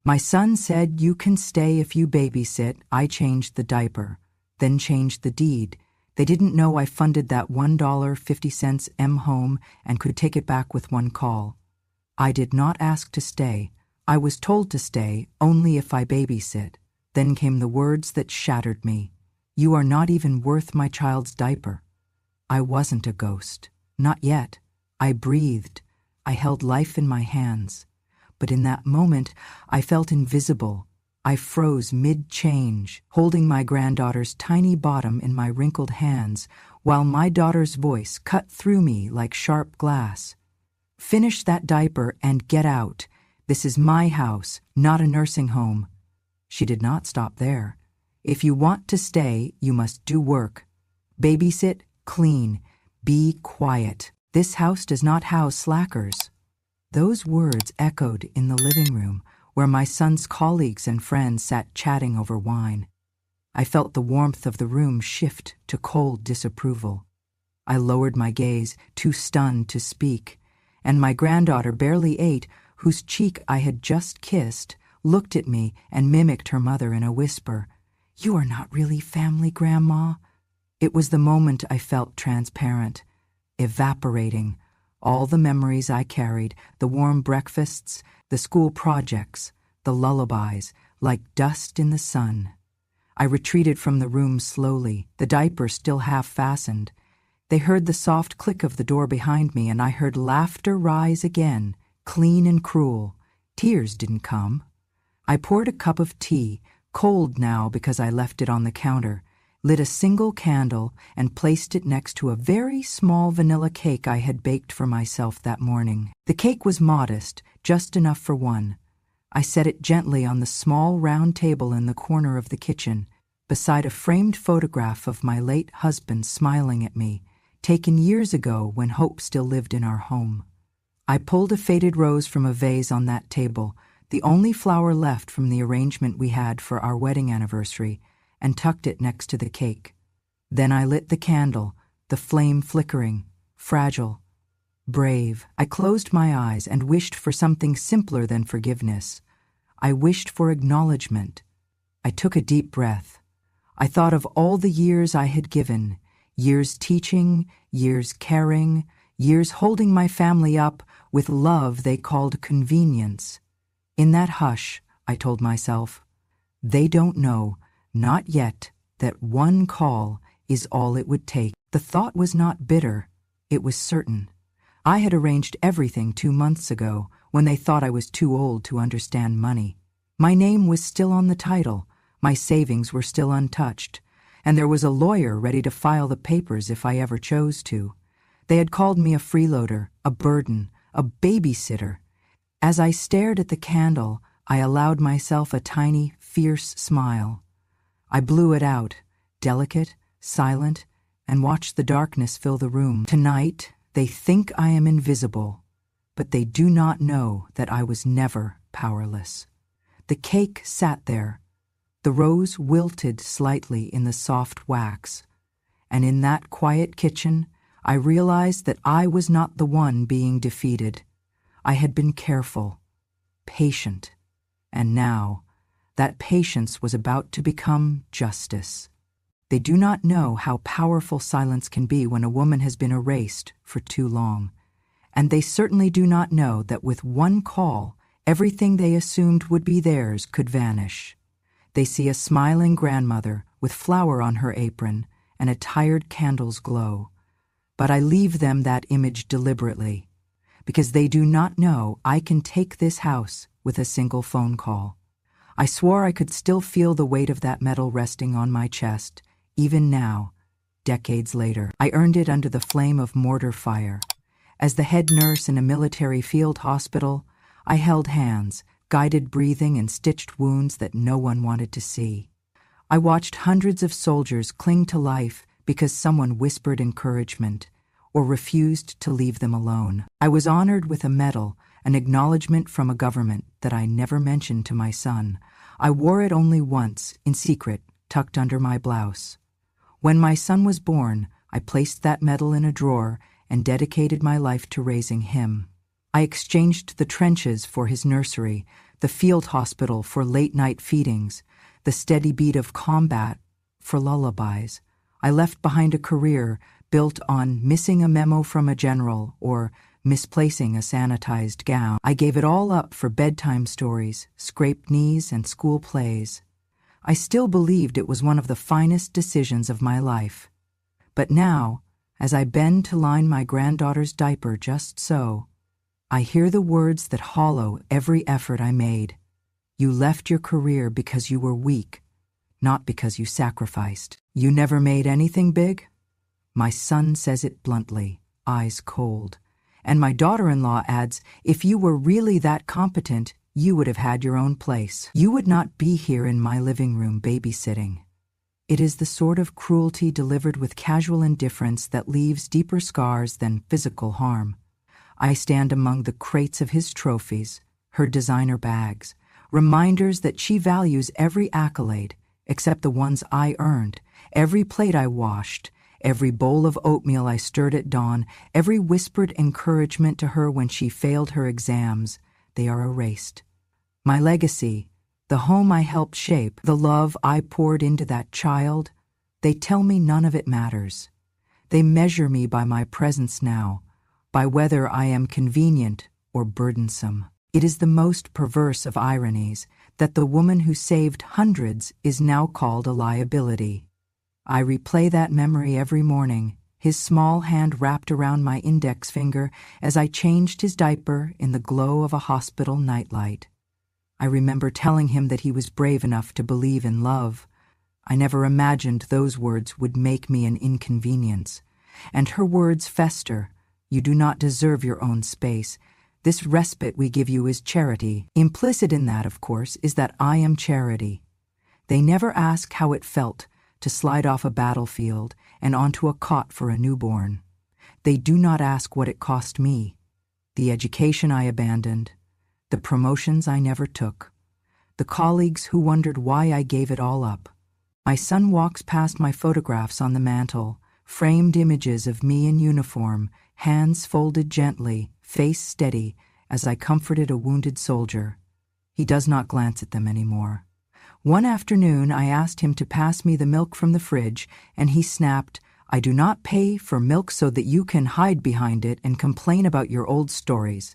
My son said, "You can stay if you babysit." I changed the diaper, then changed the deed. They didn't know I funded that $1.50 home and could take it back with one call. I did not ask to stay. I was told to stay only if I babysit. Then came the words that shattered me. "You are not even worth my child's diaper." I wasn't a ghost. Not yet. I breathed. I held life in my hands. But in that moment, I felt invisible. I froze mid-change, holding my granddaughter's tiny bottom in my wrinkled hands, while my daughter's voice cut through me like sharp glass. "Finish that diaper and get out. This is my house, not a nursing home." She did not stop there. "If you want to stay, you must do work. Babysit, clean, be quiet. This house does not house slackers." Those words echoed in the living room, where my son's colleagues and friends sat chatting over wine. I felt the warmth of the room shift to cold disapproval. I lowered my gaze, too stunned to speak, and my granddaughter, barely 8, whose cheek I had just kissed, looked at me and mimicked her mother in a whisper. "You are not really family, Grandma." It was the moment I felt transparent, evaporating. All the memories I carried, the warm breakfasts, the school projects, the lullabies, like dust in the sun. I retreated from the room slowly, the diaper still half fastened. They heard the soft click of the door behind me, and I heard laughter rise again, clean and cruel. Tears didn't come. I poured a cup of tea, cold now because I left it on the counter, lit a single candle, and placed it next to a very small vanilla cake I had baked for myself that morning. The cake was modest, just enough for one. I set it gently on the small round table in the corner of the kitchen, beside a framed photograph of my late husband smiling at me, taken years ago when hope still lived in our home. I pulled a faded rose from a vase on that table, the only flower left from the arrangement we had for our wedding anniversary, and tucked it next to the cake. Then I lit the candle, the flame flickering, fragile, brave. I closed my eyes and wished for something simpler than forgiveness. I wished for acknowledgement. I took a deep breath. I thought of all the years I had given, years teaching, years caring, years holding my family up with love they called convenience. In that hush, I told myself, they don't know, not yet, that one call is all it would take. The thought was not bitter, it was certain. I had arranged everything 2 months ago when they thought I was too old to understand money. My name was still on the title, my savings were still untouched, and there was a lawyer ready to file the papers if I ever chose to. They had called me a freeloader, a burden, a babysitter. As I stared at the candle, I allowed myself a tiny, fierce smile. I blew it out, delicate, silent, and watched the darkness fill the room. Tonight, they think I am invisible, but they do not know that I was never powerless. The cake sat there. The rose wilted slightly in the soft wax, and in that quiet kitchen, I realized that I was not the one being defeated. I had been careful, patient, and now that patience was about to become justice. They do not know how powerful silence can be when a woman has been erased for too long, and they certainly do not know that with one call, everything they assumed would be theirs could vanish. They see a smiling grandmother with flour on her apron and a tired candle's glow. But I leave them that image deliberately, because they do not know I can take this house with a single phone call. I swore I could still feel the weight of that metal resting on my chest, even now, decades later. I earned it under the flame of mortar fire. As the head nurse in a military field hospital, I held hands, guided breathing, and stitched wounds that no one wanted to see. I watched hundreds of soldiers cling to life because someone whispered encouragement or refused to leave them alone. I was honored with a medal, an acknowledgement from a government that I never mentioned to my son. I wore it only once, in secret, tucked under my blouse. When my son was born, I placed that medal in a drawer and dedicated my life to raising him. I exchanged the trenches for his nursery, the field hospital for late-night feedings, the steady beat of combat for lullabies. I left behind a career built on missing a memo from a general or misplacing a sanitized gown. I gave it all up for bedtime stories, scraped knees, and school plays. I still believed it was one of the finest decisions of my life. But now, as I bend to line my granddaughter's diaper just so, I hear the words that hollow every effort I made. You left your career because you were weak, not because you sacrificed. You never made anything big? My son says it bluntly, eyes cold. And my daughter-in-law adds, if you were really that competent, you would have had your own place. You would not be here in my living room babysitting. It is the sort of cruelty delivered with casual indifference that leaves deeper scars than physical harm. I stand among the crates of his trophies, her designer bags, reminders that she values every accolade, except the ones I earned, every plate I washed, every bowl of oatmeal I stirred at dawn, every whispered encouragement to her when she failed her exams. They are erased. My legacy, the home I helped shape, the love I poured into that child, they tell me none of it matters. They measure me by my presence now, by whether I am convenient or burdensome. It is the most perverse of ironies that the woman who saved hundreds is now called a liability. I replay that memory every morning, his small hand wrapped around my index finger as I changed his diaper in the glow of a hospital nightlight. I remember telling him that he was brave enough to believe in love. I never imagined those words would make me an inconvenience. And her words fester. You do not deserve your own space. This respite we give you is charity. Implicit in that, of course, is that I am charity. They never ask how it felt to slide off a battlefield and onto a cot for a newborn. They do not ask what it cost me, the education I abandoned, the promotions I never took, the colleagues who wondered why I gave it all up. My son walks past my photographs on the mantel, framed images of me in uniform, hands folded gently, face steady, as I comforted a wounded soldier. He does not glance at them anymore. One afternoon, I asked him to pass me the milk from the fridge, and he snapped, I do not pay for milk so that you can hide behind it and complain about your old stories.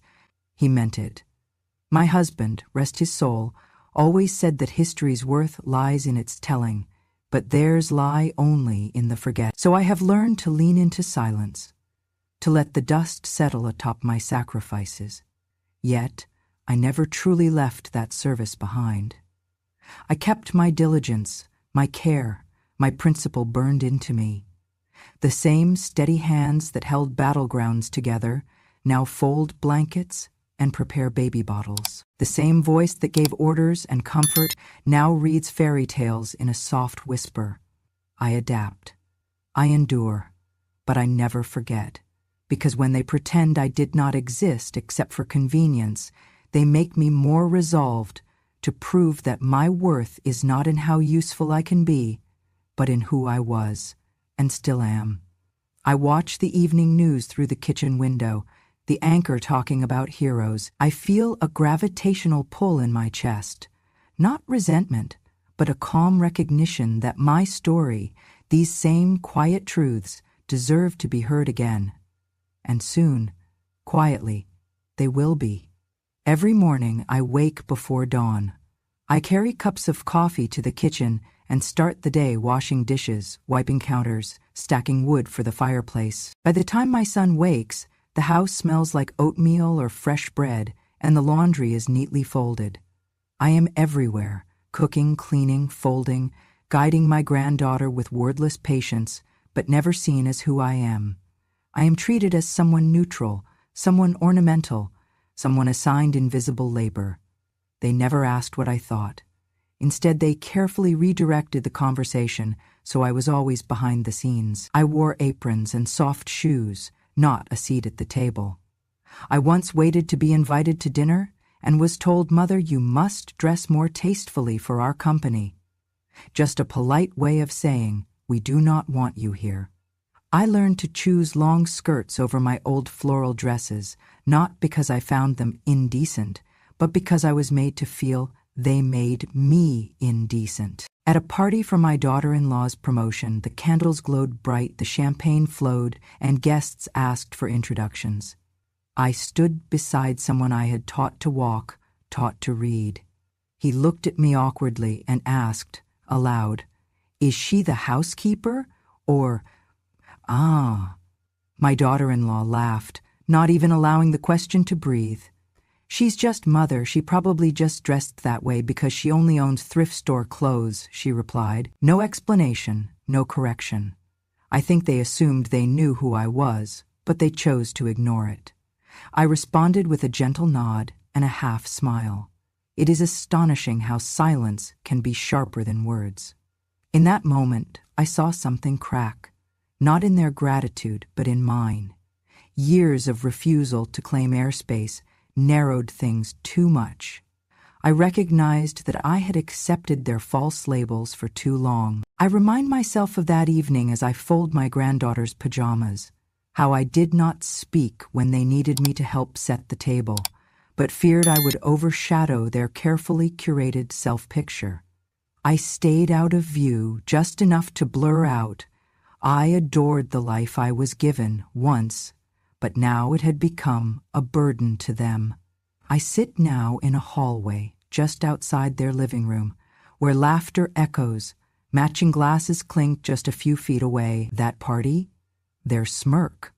He meant it. My husband, rest his soul, always said that history's worth lies in its telling, but theirs lie only in the forget. So I have learned to lean into silence, to let the dust settle atop my sacrifices. Yet, I never truly left that service behind. I kept my diligence, my care, my principle burned into me. The same steady hands that held battlegrounds together now fold blankets and prepare baby bottles. The same voice that gave orders and comfort now reads fairy tales in a soft whisper. I adapt. I endure. But I never forget. Because when they pretend I did not exist except for convenience, they make me more resolved to prove that my worth is not in how useful I can be, but in who I was, and still am. I watch the evening news through the kitchen window, the anchor talking about heroes. I feel a gravitational pull in my chest, not resentment, but a calm recognition that my story, these same quiet truths, deserve to be heard again. And soon, quietly, they will be. Every morning I wake before dawn. I carry cups of coffee to the kitchen and start the day washing dishes, wiping counters, stacking wood for the fireplace. By the time my son wakes, the house smells like oatmeal or fresh bread, and the laundry is neatly folded. I am everywhere, cooking, cleaning, folding, guiding my granddaughter with wordless patience, but never seen as who I am. I am treated as someone neutral, someone ornamental, someone assigned invisible labor. They never asked what I thought. Instead, they carefully redirected the conversation, so I was always behind the scenes. I wore aprons and soft shoes, not a seat at the table. I once waited to be invited to dinner and was told, "Mother, you must dress more tastefully for our company." Just a polite way of saying, "We do not want you here." I learned to choose long skirts over my old floral dresses, not because I found them indecent, but because I was made to feel they made me indecent. At a party for my daughter-in-law's promotion, the candles glowed bright, the champagne flowed, and guests asked for introductions. I stood beside someone I had taught to walk, taught to read. He looked at me awkwardly and asked, aloud, "Is she the housekeeper?" Or, "Ah." My daughter-in-law laughed, not even allowing the question to breathe. "She's just mother. She probably just dressed that way because she only owns thrift store clothes," she replied. No explanation, no correction. I think they assumed they knew who I was, but they chose to ignore it. I responded with a gentle nod and a half smile. It is astonishing how silence can be sharper than words. In that moment, I saw something crack, not in their gratitude, but in mine. Years of refusal to claim airspace narrowed things too much. I recognized that I had accepted their false labels for too long. I remind myself of that evening as I fold my granddaughter's pajamas, how I did not speak when they needed me to help set the table, but feared I would overshadow their carefully curated self-picture. I stayed out of view just enough to blur out. I adored the life I was given once, but now it had become a burden to them. I sit now in a hallway just outside their living room, where laughter echoes, matching glasses clink just a few feet away. That party? Their smirk.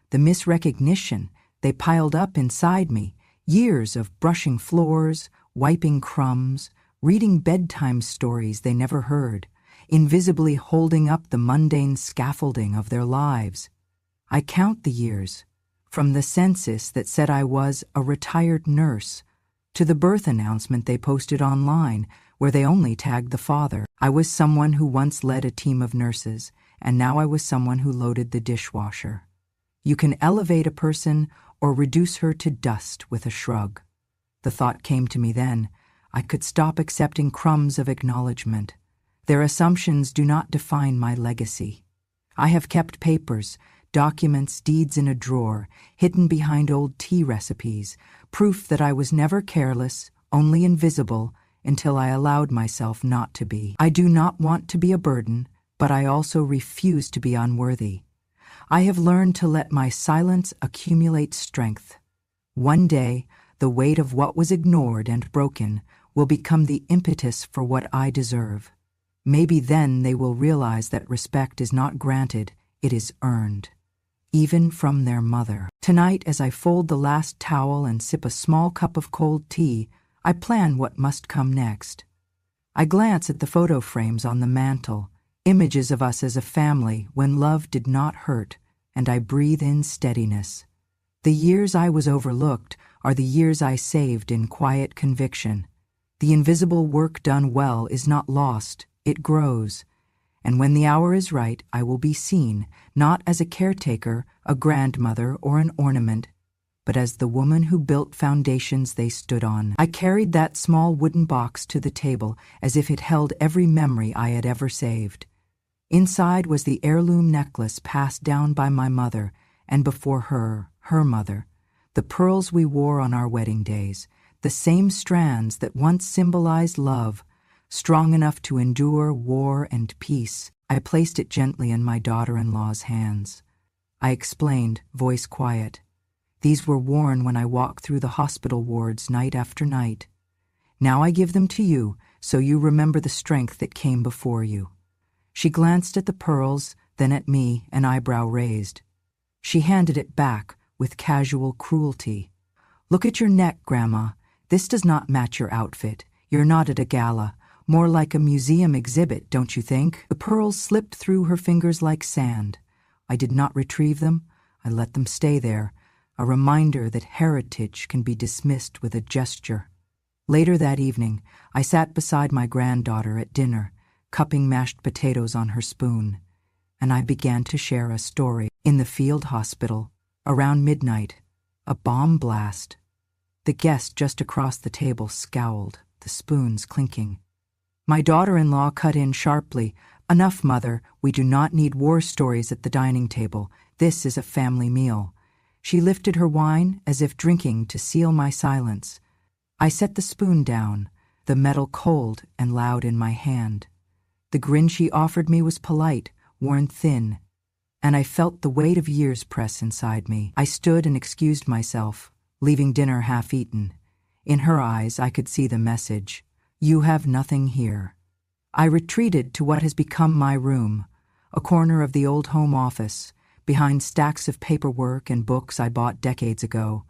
The misrecognition they piled up inside me, years of brushing floors, wiping crumbs, reading bedtime stories they never heard, invisibly holding up the mundane scaffolding of their lives. I count the years, from the census that said I was a retired nurse, to the birth announcement they posted online, where they only tagged the father. I was someone who once led a team of nurses, and now I was someone who loaded the dishwasher. You can elevate a person or reduce her to dust with a shrug. The thought came to me then, I could stop accepting crumbs of acknowledgement. Their assumptions do not define my legacy. I have kept papers, documents, deeds in a drawer, hidden behind old tea recipes, proof that I was never careless, only invisible, until I allowed myself not to be. I do not want to be a burden, but I also refuse to be unworthy. I have learned to let my silence accumulate strength. One day, the weight of what was ignored and broken will become the impetus for what I deserve. Maybe then they will realize that respect is not granted, it is earned, even from their mother. Tonight, as I fold the last towel and sip a small cup of cold tea, I plan what must come next. I glance at the photo frames on the mantel, images of us as a family when love did not hurt, and I breathe in steadiness. The years I was overlooked are the years I saved in quiet conviction. The invisible work done well is not lost, it grows. And when the hour is right, I will be seen, not as a caretaker, a grandmother, or an ornament, but as the woman who built foundations they stood on. I carried that small wooden box to the table as if it held every memory I had ever saved. Inside was the heirloom necklace passed down by my mother, and before her, her mother, the pearls we wore on our wedding days, the same strands that once symbolized love, strong enough to endure war and peace. I placed it gently in my daughter-in-law's hands. I explained, voice quiet. These were worn when I walked through the hospital wards night after night. Now I give them to you, so you remember the strength that came before you. She glanced at the pearls, then at me, an eyebrow raised. She handed it back with casual cruelty. Look at your neck, Grandma. This does not match your outfit. You're not at a gala. More like a museum exhibit, don't you think? The pearls slipped through her fingers like sand. I did not retrieve them. I let them stay there, a reminder that heritage can be dismissed with a gesture. Later that evening, I sat beside my granddaughter at dinner, cupping mashed potatoes on her spoon, and I began to share a story. In the field hospital, around midnight, a bomb blast. The guest just across the table scowled, the spoons clinking. My daughter-in-law cut in sharply. Enough, Mother. We do not need war stories at the dining table. This is a family meal. She lifted her wine as if drinking to seal my silence. I set the spoon down, the metal cold and loud in my hand. The grin she offered me was polite, worn thin, and I felt the weight of years press inside me. I stood and excused myself, leaving dinner half-eaten. In her eyes, I could see the message, "You have nothing here." I retreated to what has become my room, a corner of the old home office, behind stacks of paperwork and books I bought decades ago.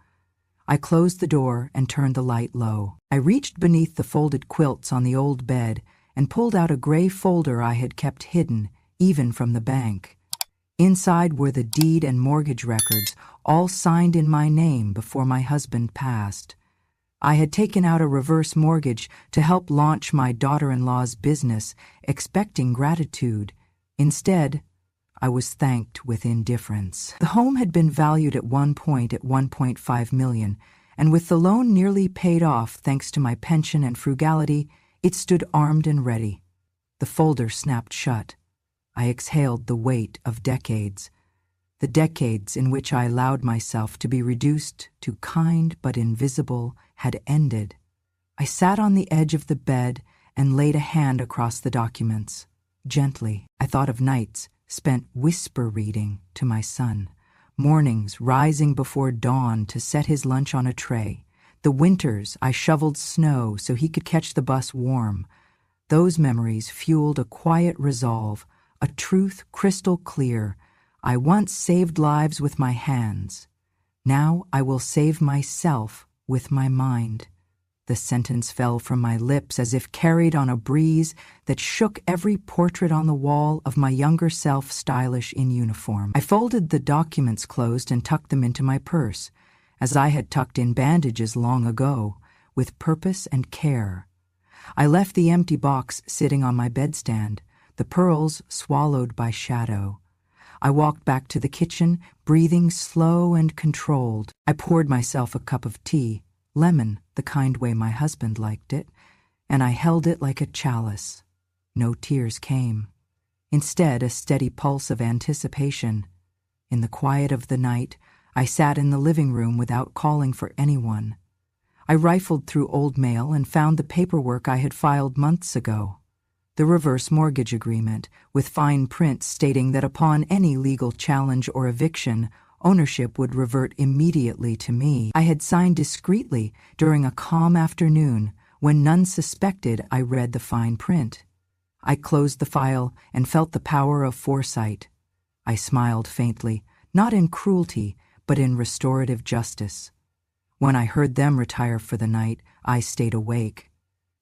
I closed the door and turned the light low. I reached beneath the folded quilts on the old bed and pulled out a gray folder I had kept hidden, even from the bank. Inside were the deed and mortgage records, all signed in my name before my husband passed. I had taken out a reverse mortgage to help launch my daughter-in-law's business, expecting gratitude. Instead, I was thanked with indifference. The home had been valued at one point at $1.5 million, and with the loan nearly paid off thanks to my pension and frugality, it stood armed and ready. The folder snapped shut. I exhaled the weight of decades. The decades in which I allowed myself to be reduced to kind but invisible had ended. I sat on the edge of the bed and laid a hand across the documents. Gently, I thought of nights spent whisper reading to my son, mornings rising before dawn to set his lunch on a tray, the winters I shoveled snow so he could catch the bus warm. Those memories fueled a quiet resolve, a truth crystal clear. I once saved lives with my hands. Now I will save myself with my mind. The sentence fell from my lips as if carried on a breeze that shook every portrait on the wall of my younger self stylish in uniform. I folded the documents closed and tucked them into my purse, as I had tucked in bandages long ago, with purpose and care. I left the empty box sitting on my bedstand, the pearls swallowed by shadow. I walked back to the kitchen, breathing slow and controlled. I poured myself a cup of tea, lemon, the kind way my husband liked it, and I held it like a chalice. No tears came. Instead, a steady pulse of anticipation. In the quiet of the night, I sat in the living room without calling for anyone. I rifled through old mail and found the paperwork I had filed months ago. The reverse mortgage agreement, with fine print stating that upon any legal challenge or eviction, ownership would revert immediately to me. I had signed discreetly during a calm afternoon when none suspected I read the fine print. I closed the file and felt the power of foresight. I smiled faintly, not in cruelty, but in restorative justice. When I heard them retire for the night, I stayed awake.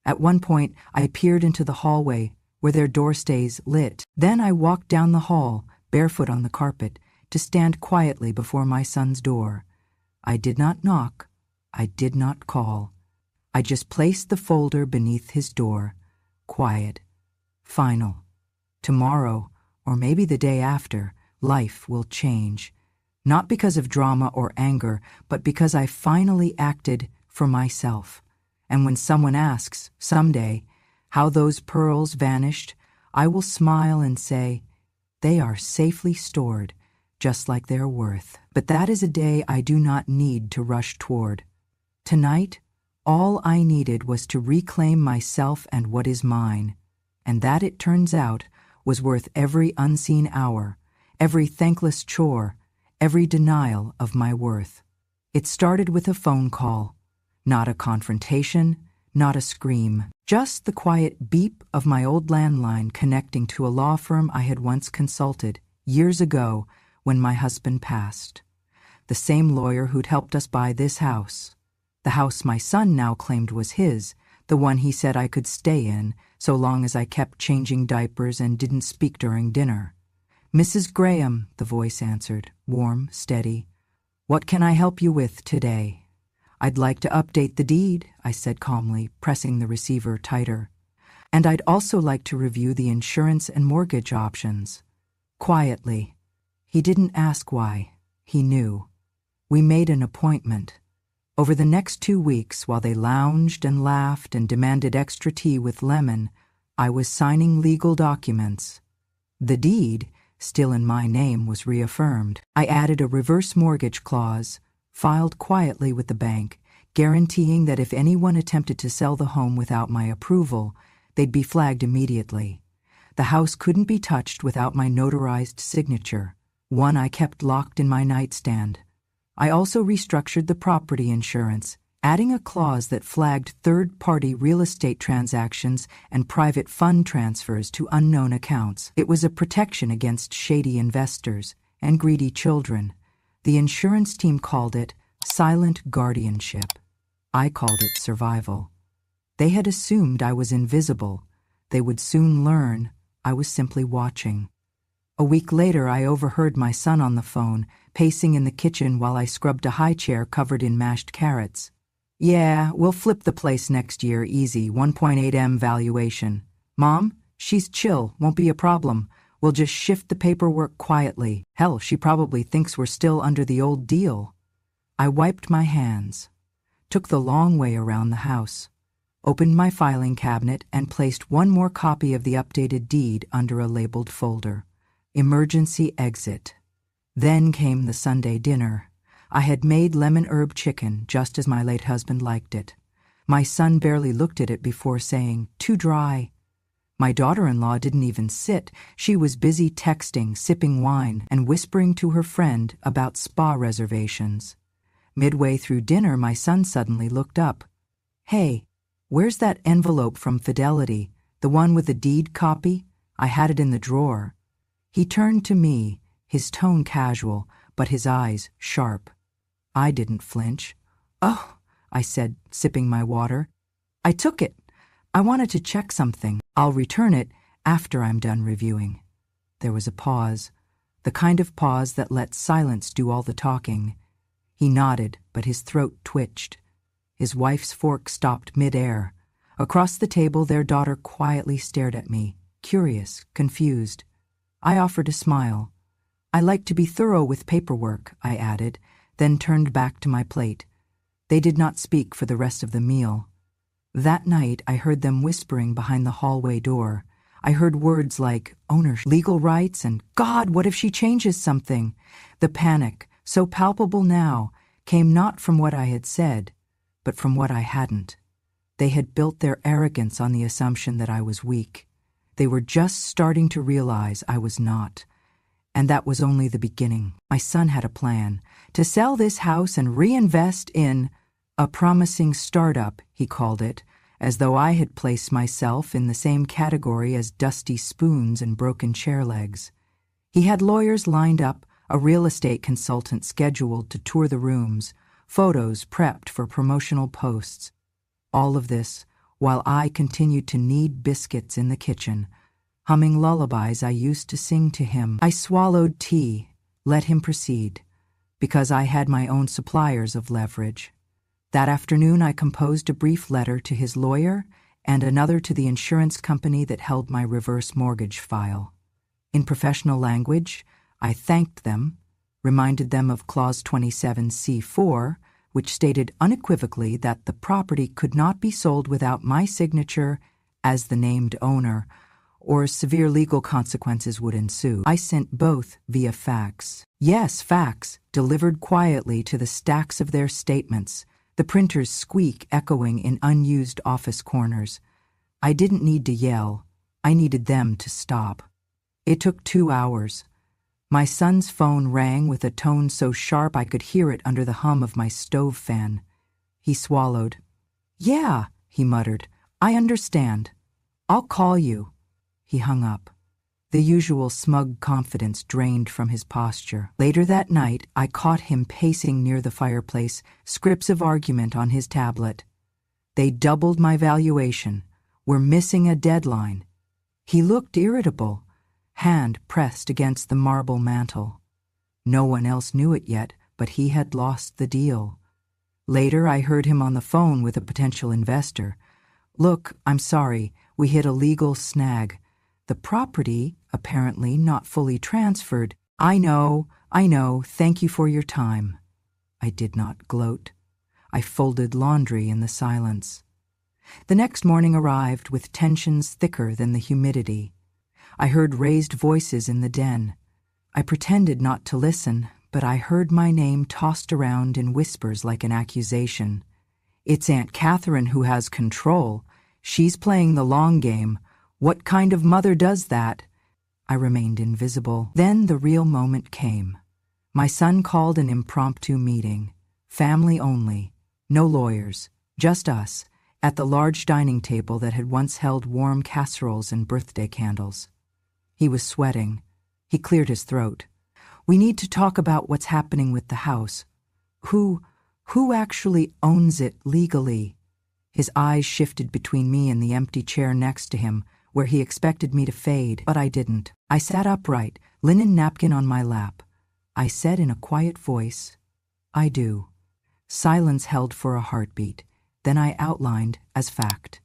At one point, I peered into the hallway where their doorstays lit. Then I walked down the hall, barefoot on the carpet, to stand quietly before my son's door. I did not knock. I did not call. I just placed the folder beneath his door. Quiet. Final. Tomorrow, or maybe the day after, life will change. Not because of drama or anger, but because I finally acted for myself. And when someone asks, someday, how those pearls vanished, I will smile and say, they are safely stored, just like their worth. But that is a day I do not need to rush toward. Tonight, all I needed was to reclaim myself and what is mine, and that, it turns out, was worth every unseen hour, every thankless chore, every denial of my worth. It started with a phone call, not a confrontation, not a scream, just the quiet beep of my old landline connecting to a law firm I had once consulted years ago when my husband passed. The same lawyer who'd helped us buy this house. The house my son now claimed was his, the one he said I could stay in so long as I kept changing diapers and didn't speak during dinner. Mrs. Graham, the voice answered, warm, steady. What can I help you with today? I'd like to update the deed, I said calmly, pressing the receiver tighter. And I'd also like to review the insurance and mortgage options. Quietly. He didn't ask why. He knew. We made an appointment. Over the next 2 weeks, while they lounged and laughed and demanded extra tea with lemon, I was signing legal documents. The deed, still in my name, was reaffirmed. I added a reverse mortgage clause, filed quietly with the bank, guaranteeing that if anyone attempted to sell the home without my approval, they'd be flagged immediately. The house couldn't be touched without my notarized signature, one I kept locked in my nightstand. I also restructured the property insurance, adding a clause that flagged third-party real estate transactions and private fund transfers to unknown accounts. It was a protection against shady investors and greedy children. The insurance team called it silent guardianship. I called it survival. They had assumed I was invisible. They would soon learn I was simply watching. A week later, I overheard my son on the phone, pacing in the kitchen while I scrubbed a high chair covered in mashed carrots. "Yeah, we'll flip the place next year, easy, 1.8M valuation. Mom, she's chill, won't be a problem. We'll just shift the paperwork quietly. Hell, she probably thinks we're still under the old deal." I wiped my hands, took the long way around the house, opened my filing cabinet, and placed one more copy of the updated deed under a labeled folder. Emergency exit. Then came the Sunday dinner. I had made lemon herb chicken just as my late husband liked it. My son barely looked at it before saying, "Too dry." My daughter-in-law didn't even sit. She was busy texting, sipping wine, and whispering to her friend about spa reservations. Midway through dinner, my son suddenly looked up. "Hey, where's that envelope from Fidelity, the one with the deed copy? I had it in the drawer." He turned to me, his tone casual, but his eyes sharp. I didn't flinch. "Oh," I said, sipping my water. "I took it. I wanted to check something. I'll return it after I'm done reviewing." There was a pause, the kind of pause that lets silence do all the talking. He nodded, but his throat twitched. His wife's fork stopped mid-air. Across the table, their daughter quietly stared at me, curious, confused. I offered a smile. "I like to be thorough with paperwork," I added, then turned back to my plate. They did not speak for the rest of the meal. That night, I heard them whispering behind the hallway door. I heard words like ownership, legal rights, and "God, what if she changes something?" The panic, so palpable now, came not from what I had said, but from what I hadn't. They had built their arrogance on the assumption that I was weak. They were just starting to realize I was not. And that was only the beginning. My son had a plan to sell this house and reinvest in a promising startup, he called it, as though I had placed myself in the same category as dusty spoons and broken chair legs. He had lawyers lined up, a real estate consultant scheduled to tour the rooms, photos prepped for promotional posts. All of this while I continued to knead biscuits in the kitchen, humming lullabies I used to sing to him. I swallowed tea, let him proceed, because I had my own suppliers of leverage. That afternoon I composed a brief letter to his lawyer and another to the insurance company that held my reverse mortgage file. In professional language, I thanked them, reminded them of Clause 27C4, which stated unequivocally that the property could not be sold without my signature as the named owner, or severe legal consequences would ensue. I sent both via fax. Yes, fax, delivered quietly to the stacks of their statements, the printer's squeak echoing in unused office corners. I didn't need to yell. I needed them to stop. It took 2 hours. My son's phone rang with a tone so sharp I could hear it under the hum of my stove fan. He swallowed. "Yeah," he muttered. "I understand. I'll call you." He hung up. The usual smug confidence drained from his posture. Later that night, I caught him pacing near the fireplace, scripts of argument on his tablet. "They doubled my valuation. We're missing a deadline." He looked irritable, hand pressed against the marble mantel. No one else knew it yet, but he had lost the deal. Later, I heard him on the phone with a potential investor. "Look, I'm sorry, we hit a legal snag. The property, apparently not fully transferred." I know, thank you for your time." I did not gloat. I folded laundry in the silence. The next morning arrived with tensions thicker than the humidity. I heard raised voices in the den. I pretended not to listen, but I heard my name tossed around in whispers like an accusation. It's Aunt Catherine who has control. She's playing the long game. What kind of mother does that? I remained invisible. Then the real moment came. My son called an impromptu meeting. Family only. No lawyers. Just us, at the large dining table that had once held warm casseroles and birthday candles. He was sweating. He cleared his throat. We need to talk about what's happening with the house. Who actually owns it legally? His eyes shifted between me and the empty chair next to him, where he expected me to fade, but I didn't. I sat upright, linen napkin on my lap. I said in a quiet voice, I do. Silence held for a heartbeat. Then I outlined as fact.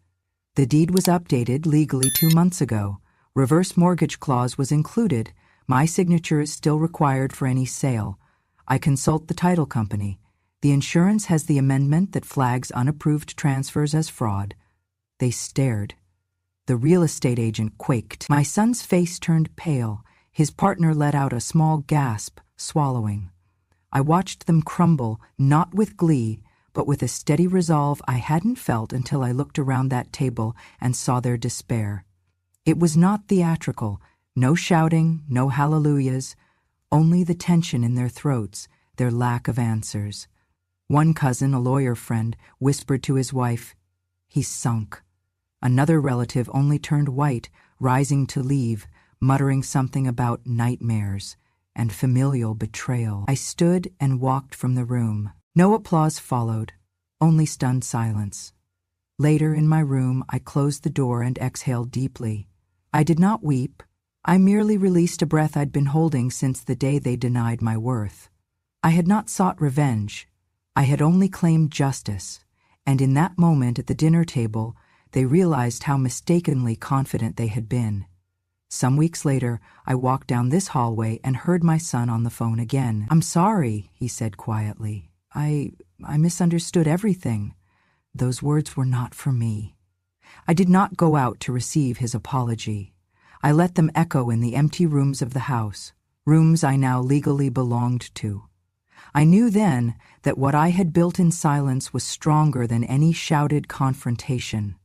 The deed was updated legally 2 months ago. Reverse mortgage clause was included. My signature is still required for any sale. I consult the title company. The insurance has the amendment that flags unapproved transfers as fraud. They stared. The real estate agent quaked. My son's face turned pale. His partner let out a small gasp, swallowing. I watched them crumble, not with glee, but with a steady resolve I hadn't felt until I looked around that table and saw their despair. It was not theatrical. No shouting, no hallelujahs, only the tension in their throats, their lack of answers. One cousin, a lawyer friend, whispered to his wife, "He's sunk." Another relative only turned white, rising to leave, muttering something about nightmares and familial betrayal. I stood and walked from the room. No applause followed, only stunned silence. Later in my room, I closed the door and exhaled deeply. I did not weep. I merely released a breath I'd been holding since the day they denied my worth. I had not sought revenge. I had only claimed justice, and in that moment at the dinner table, they realized how mistakenly confident they had been. Some weeks later, I walked down this hallway and heard my son on the phone again. "I'm sorry," he said quietly. I misunderstood everything. Those words were not for me. I did not go out to receive his apology. I let them echo in the empty rooms of the house, rooms I now legally belonged to. I knew then that what I had built in silence was stronger than any shouted confrontation,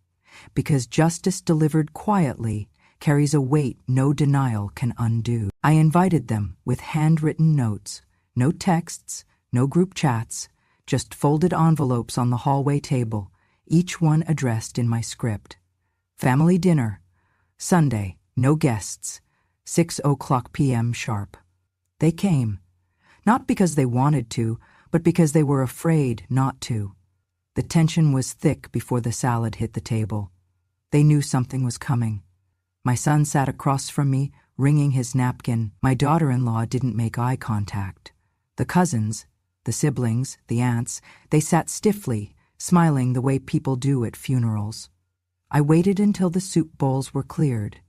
because justice delivered quietly carries a weight no denial can undo. I invited them with handwritten notes, no texts, no group chats, just folded envelopes on the hallway table, each one addressed in my script. Family dinner, Sunday, no guests, 6:00 p.m. sharp. They came, not because they wanted to, but because they were afraid not to. The tension was thick before the salad hit the table. They knew something was coming. My son sat across from me, wringing his napkin. My daughter-in-law didn't make eye contact. The cousins, the siblings, the aunts, they sat stiffly, smiling the way people do at funerals. I waited until the soup bowls were cleared.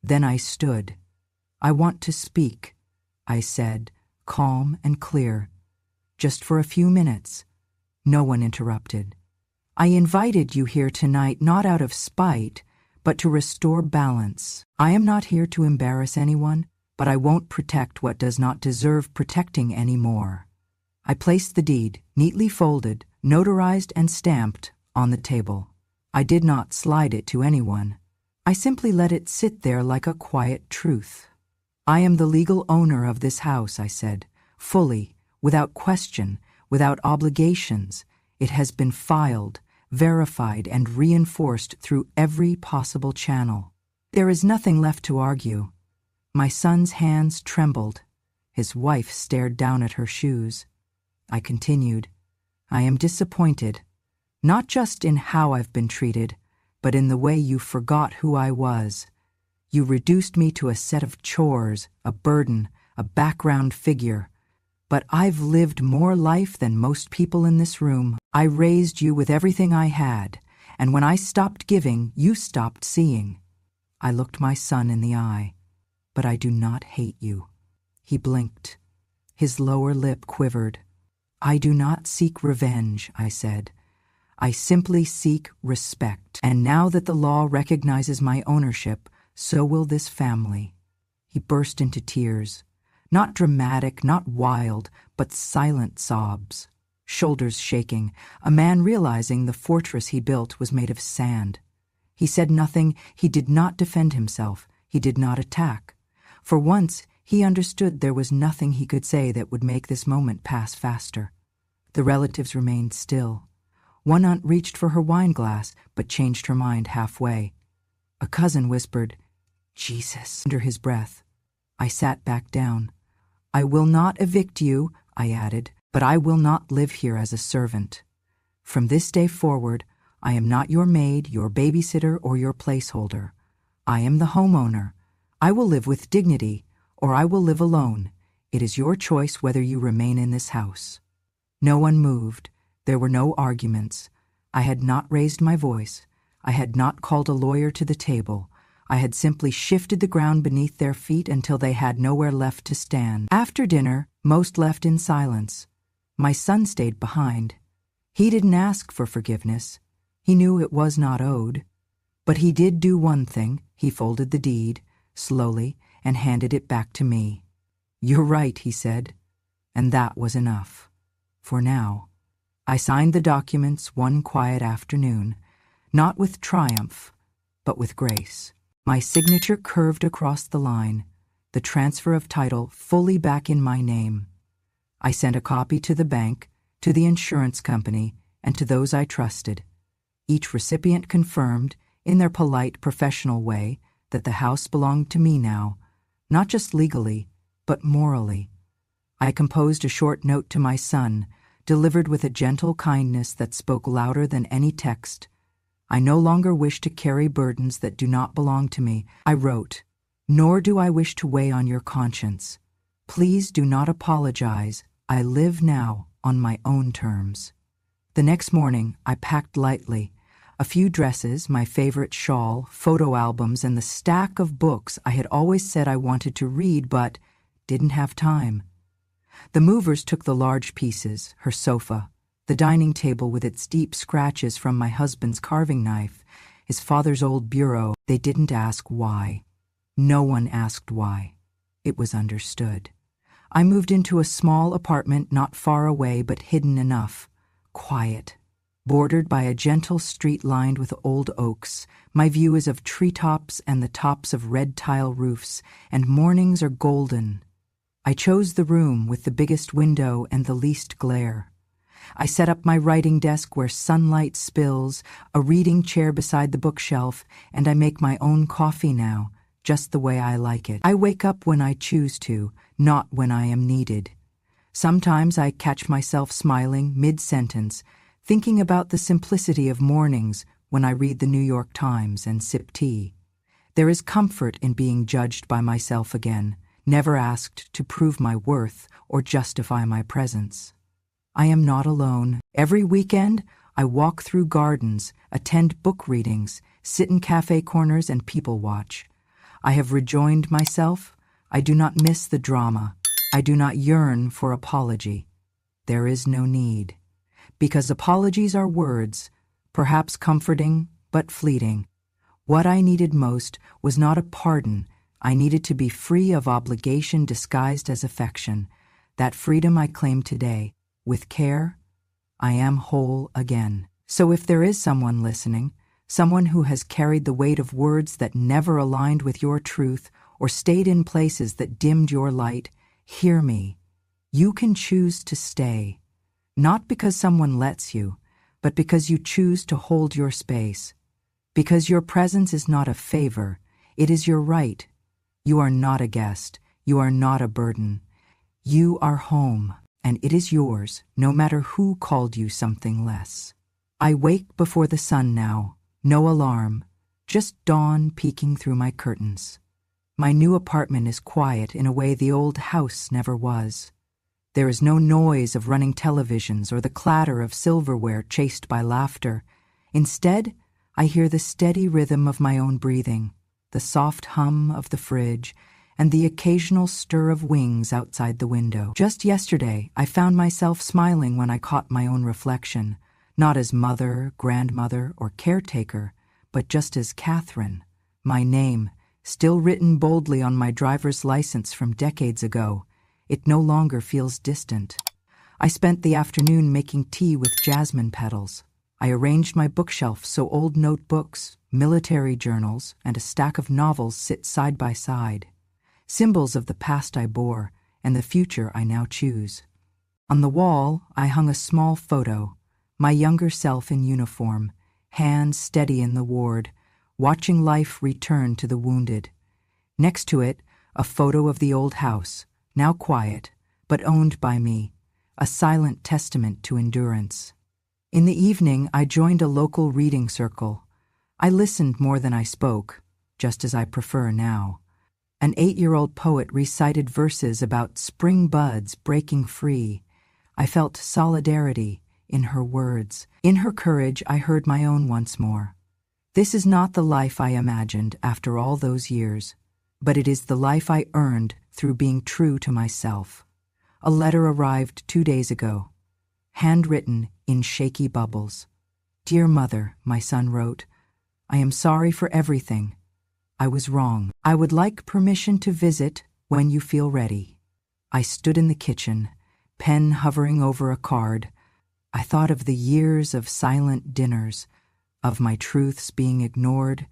Then I stood. "I want to speak," I said, calm and clear. "Just for a few minutes." No one interrupted. "I invited you here tonight not out of spite, but to restore balance. I am not here to embarrass anyone, but I won't protect what does not deserve protecting anymore." I placed the deed, neatly folded, notarized and stamped, on the table. I did not slide it to anyone. I simply let it sit there like a quiet truth. "I am the legal owner of this house," I said, "fully, without question, without obligations. It has been filed, verified, and reinforced through every possible channel. There is nothing left to argue." My son's hands trembled. His wife stared down at her shoes. I continued, "I am disappointed, not just in how I've been treated, but in the way you forgot who I was. You reduced me to a set of chores, a burden, a background figure. But I've lived more life than most people in this room. I raised you with everything I had, and when I stopped giving, you stopped seeing." I looked my son in the eye. "But I do not hate you." He blinked. His lower lip quivered. "I do not seek revenge," I said. "I simply seek respect. And now that the law recognizes my ownership, so will this family." He burst into tears. Not dramatic, not wild, but silent sobs. shoulders shaking, a man realizing the fortress he built was made of sand. He said nothing, he did not defend himself, he did not attack. For once, he understood there was nothing he could say that would make this moment pass faster. The relatives remained still. One aunt reached for her wine glass, but changed her mind halfway. A cousin whispered, "Jesus," under his breath. I sat back down. "I will not evict you," I added, "but I will not live here as a servant. From this day forward, I am not your maid, your babysitter, or your placeholder. I am the homeowner. I will live with dignity, or I will live alone. It is your choice whether you remain in this house." No one moved. There were no arguments. I had not raised my voice. I had not called a lawyer to the table. I had simply shifted the ground beneath their feet until they had nowhere left to stand. After dinner, most left in silence. My son stayed behind. He didn't ask for forgiveness. He knew it was not owed. But he did do one thing. He folded the deed, slowly, and handed it back to me. "You're right," he said. And that was enough. For now. I signed the documents one quiet afternoon, not with triumph, but with grace. My signature curved across the line, the transfer of title fully back in my name. I sent a copy to the bank, to the insurance company, and to those I trusted. Each recipient confirmed, in their polite, professional way, that the house belonged to me now, not just legally, but morally. I composed a short note to my son, delivered with a gentle kindness that spoke louder than any text. "I no longer wish to carry burdens that do not belong to me," I wrote, "nor do I wish to weigh on your conscience. Please do not apologize. I live now on my own terms." The next morning, I packed lightly. A few dresses, my favorite shawl, photo albums, and the stack of books I had always said I wanted to read but didn't have time. The movers took the large pieces, her sofa, the dining table with its deep scratches from my husband's carving knife, his father's old bureau. They didn't ask why. No one asked why. It was understood. I moved into a small apartment not far away but hidden enough, quiet, bordered by a gentle street lined with old oaks. My view is of treetops and the tops of red tile roofs, and mornings are golden. I chose the room with the biggest window and the least glare. I set up my writing desk where sunlight spills, a reading chair beside the bookshelf, and I make my own coffee now, just the way I like it. I wake up when I choose to, not when I am needed. Sometimes I catch myself smiling mid-sentence, thinking about the simplicity of mornings when I read the New York Times and sip tea. There is comfort in being judged by myself again, never asked to prove my worth or justify my presence. I am not alone. Every weekend, I walk through gardens, attend book readings, sit in cafe corners and people watch. I have rejoined myself. I do not miss the drama. I do not yearn for apology. There is no need. Because apologies are words, perhaps comforting, but fleeting. What I needed most was not a pardon. I needed to be free of obligation disguised as affection. That freedom I claim today. With care, I am whole again. So if there is someone listening, someone who has carried the weight of words that never aligned with your truth or stayed in places that dimmed your light, hear me. You can choose to stay, not because someone lets you, but because you choose to hold your space. Because your presence is not a favor, it is your right. You are not a guest. You are not a burden. You are home, and it is yours, no matter who called you something less. I wake before the sun now, no alarm, just dawn peeking through my curtains. My new apartment is quiet in a way the old house never was. There is no noise of running televisions or the clatter of silverware chased by laughter. Instead, I hear the steady rhythm of my own breathing, the soft hum of the fridge, and the occasional stir of wings outside the window. Just yesterday, I found myself smiling when I caught my own reflection, not as mother, grandmother, or caretaker, but just as Catherine, my name, still written boldly on my driver's license from decades ago. It no longer feels distant. I spent the afternoon making tea with jasmine petals. I arranged my bookshelf so old notebooks, military journals, and a stack of novels sit side by side, symbols of the past I bore and the future I now choose. On the wall, I hung a small photo, my younger self in uniform, hands steady in the ward, watching life return to the wounded. Next to it, a photo of the old house, now quiet, but owned by me, a silent testament to endurance. In the evening, I joined a local reading circle. I listened more than I spoke, just as I prefer now. An 8-year-old poet recited verses about spring buds breaking free. I felt solidarity in her words. In her courage, I heard my own once more. This is not the life I imagined after all those years, but it is the life I earned through being true to myself. A letter arrived 2 days ago, handwritten in shaky bubbles. Dear Mother, my son wrote, I am sorry for everything. I was wrong. I would like permission to visit when you feel ready. I stood in the kitchen, pen hovering over a card. I thought of the years of silent dinners, of my truths being ignored,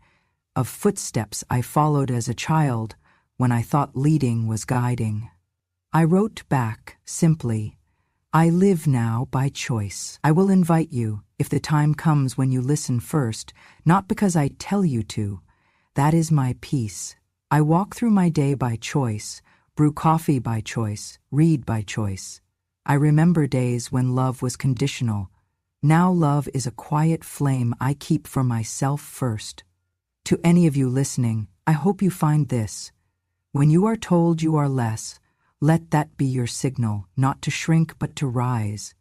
of footsteps I followed as a child when I thought leading was guiding. I wrote back, simply, I live now by choice. I will invite you, if the time comes when you listen first, not because I tell you to. That is my peace. I walk through my day by choice, brew coffee by choice, read by choice. I remember days when love was conditional. Now love is a quiet flame I keep for myself first. To any of you listening, I hope you find this. When you are told you are less, let that be your signal, not to shrink but to rise.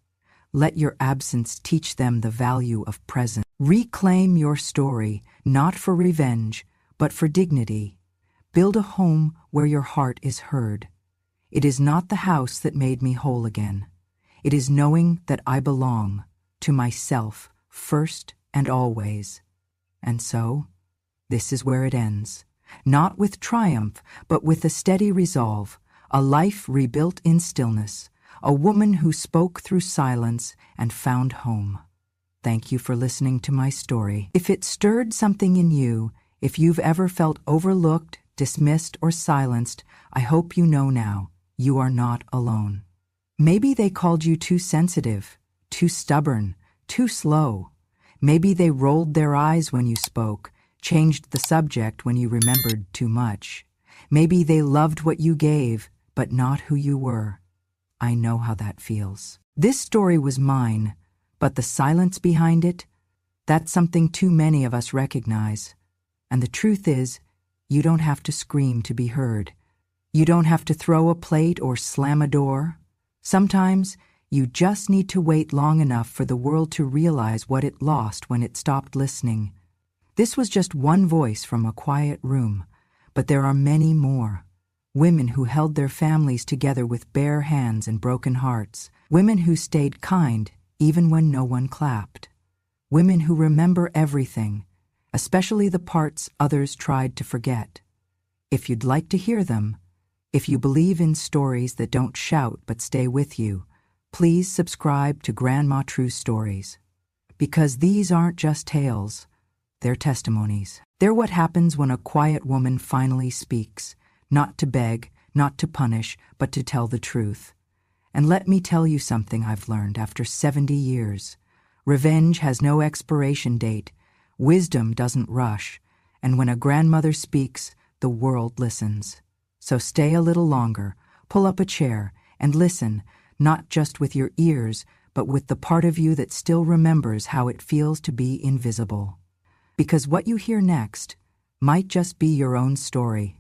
Let your absence teach them the value of presence. Reclaim your story, not for revenge, but for dignity. Build a home where your heart is heard. It is not the house that made me whole again. It is knowing that I belong to myself first and always. And so, this is where it ends. Not with triumph, but with a steady resolve, a life rebuilt in stillness, a woman who spoke through silence and found home. Thank you for listening to my story. If it stirred something in you, if you've ever felt overlooked, dismissed, or silenced, I hope you know now, you are not alone. Maybe they called you too sensitive, too stubborn, too slow. Maybe they rolled their eyes when you spoke, changed the subject when you remembered too much. Maybe they loved what you gave, but not who you were. I know how that feels. This story was mine, but the silence behind it, that's something too many of us recognize. And the truth is, you don't have to scream to be heard. You don't have to throw a plate or slam a door. Sometimes, you just need to wait long enough for the world to realize what it lost when it stopped listening. This was just one voice from a quiet room, but there are many more. Women who held their families together with bare hands and broken hearts. Women who stayed kind even when no one clapped. Women who remember everything, especially the parts others tried to forget. If you'd like to hear them, if you believe in stories that don't shout but stay with you, please subscribe to Grandma True Stories. Because these aren't just tales, they're testimonies. They're what happens when a quiet woman finally speaks, not to beg, not to punish, but to tell the truth. And let me tell you something I've learned after 70 years. Revenge has no expiration date. Wisdom doesn't rush, and when a grandmother speaks, the world listens. So stay a little longer, pull up a chair, and listen, not just with your ears, but with the part of you that still remembers how it feels to be invisible. Because what you hear next might just be your own story.